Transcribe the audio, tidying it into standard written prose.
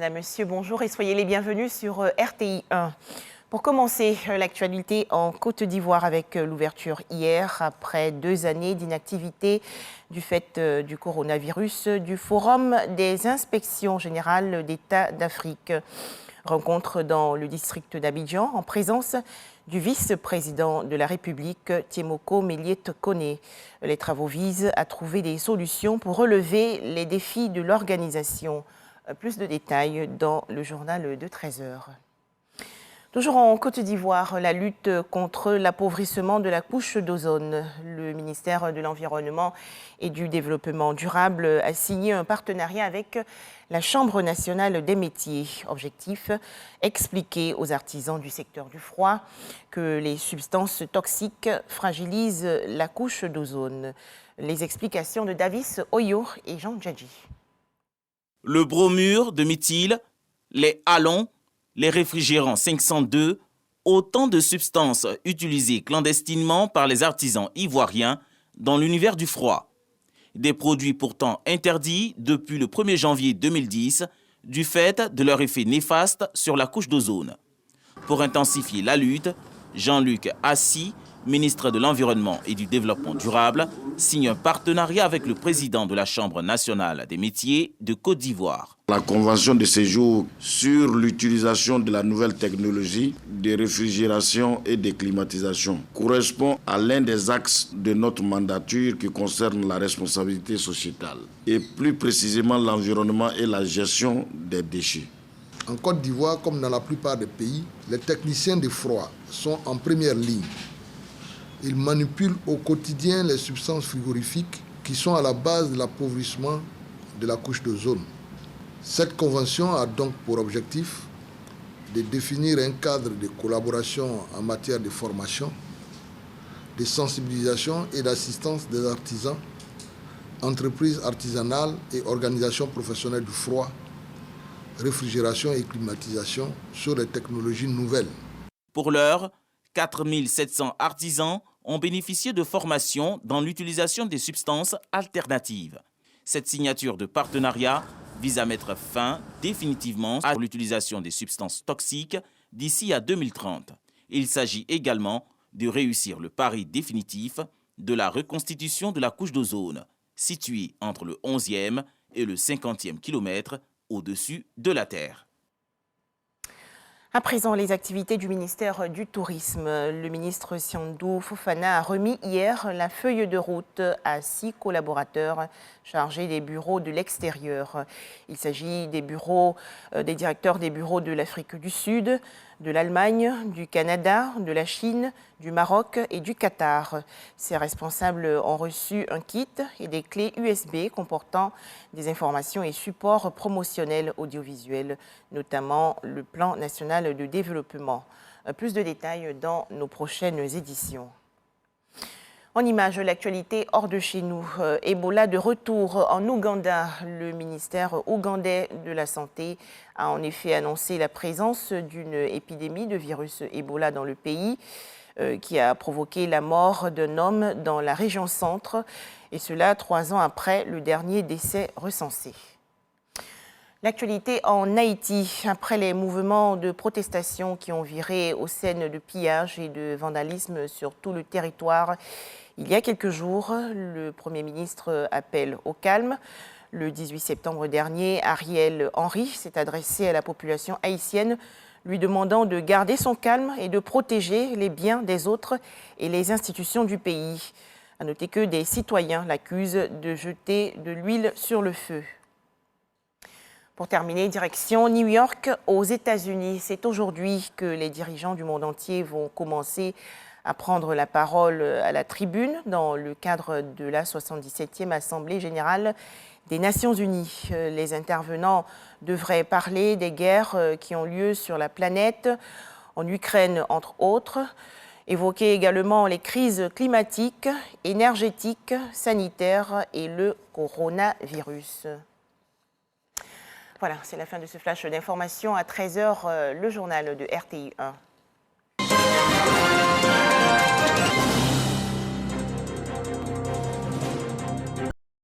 Madame, Monsieur, bonjour et soyez les bienvenus sur RTI 1. Pour commencer, l'actualité en Côte d'Ivoire avec l'ouverture hier, après 2 années d'inactivité du fait du coronavirus, du Forum des inspections générales d'État d'Afrique. Rencontre dans le district d'Abidjan en présence du vice-président de la République, Tiemoko Méliet Koné. Les travaux visent à trouver des solutions pour relever les défis de l'organisation. Plus de détails dans le journal de 13h. Toujours en Côte d'Ivoire, la lutte contre l'appauvrissement de la couche d'ozone. Le ministère de l'Environnement et du Développement durable a signé un partenariat avec la Chambre nationale des métiers. Objectif, expliquer aux artisans du secteur du froid que les substances toxiques fragilisent la couche d'ozone. Les explications de Davis Oyo et Jean Djadji. Le bromure de méthyle, les halons, les réfrigérants 502, autant de substances utilisées clandestinement par les artisans ivoiriens dans l'univers du froid. Des produits pourtant interdits depuis le 1er janvier 2010 du fait de leur effet néfaste sur la couche d'ozone. Pour intensifier la lutte, Jean-Luc Assis, ministre de l'Environnement et du Développement durable, signe un partenariat avec le président de la Chambre nationale des métiers de Côte d'Ivoire. La convention de séjour sur l'utilisation de la nouvelle technologie de réfrigération et de climatisation correspond à l'un des axes de notre mandature qui concerne la responsabilité sociétale et plus précisément l'environnement et la gestion des déchets. En Côte d'Ivoire, comme dans la plupart des pays, les techniciens de froid sont en première ligne. Ils manipulent au quotidien les substances frigorifiques qui sont à la base de l'appauvrissement de la couche d'ozone. Cette convention a donc pour objectif de définir un cadre de collaboration en matière de formation, de sensibilisation et d'assistance des artisans, entreprises artisanales et organisations professionnelles du froid, réfrigération et climatisation sur les technologies nouvelles. Pour l'heure, 4700 artisans ont bénéficié de formations dans l'utilisation des substances alternatives. Cette signature de partenariat vise à mettre fin définitivement à l'utilisation des substances toxiques d'ici à 2030. Il s'agit également de réussir le pari définitif de la reconstitution de la couche d'ozone, située entre le 11e et le 50e kilomètre au-dessus de la Terre. À présent, les activités du ministère du Tourisme. Le ministre Siandou Fofana a remis hier la feuille de route à 6 collaborateurs chargés des bureaux de l'extérieur. Il s'agit des directeurs des bureaux de l'Afrique du Sud, de l'Allemagne, du Canada, de la Chine, du Maroc et du Qatar. Ces responsables ont reçu un kit et des clés USB comportant des informations et supports promotionnels audiovisuels, notamment le plan national de développement. Plus de détails dans nos prochaines éditions. En image, l'actualité hors de chez nous. Ebola de retour en Ouganda. Le ministère ougandais de la Santé a en effet annoncé la présence d'une épidémie de virus Ebola dans le pays qui a provoqué la mort d'un homme dans la région centre, et cela 3 ans après le dernier décès recensé. L'actualité en Haïti, après les mouvements de protestation qui ont viré aux scènes de pillage et de vandalisme sur tout le territoire, il y a quelques jours, le Premier ministre appelle au calme. Le 18 septembre dernier, Ariel Henry s'est adressé à la population haïtienne, lui demandant de garder son calme et de protéger les biens des autres et les institutions du pays. À noter que des citoyens l'accusent de jeter de l'huile sur le feu. Pour terminer, direction New York, aux États-Unis. C'est aujourd'hui que les dirigeants du monde entier vont commencer à prendre la parole à la tribune dans le cadre de la 77e Assemblée générale des Nations unies. Les intervenants devraient parler des guerres qui ont lieu sur la planète, en Ukraine entre autres, évoquer également les crises climatiques, énergétiques, sanitaires et le coronavirus. Voilà, c'est la fin de ce flash d'information. À 13h, le journal de RTI 1.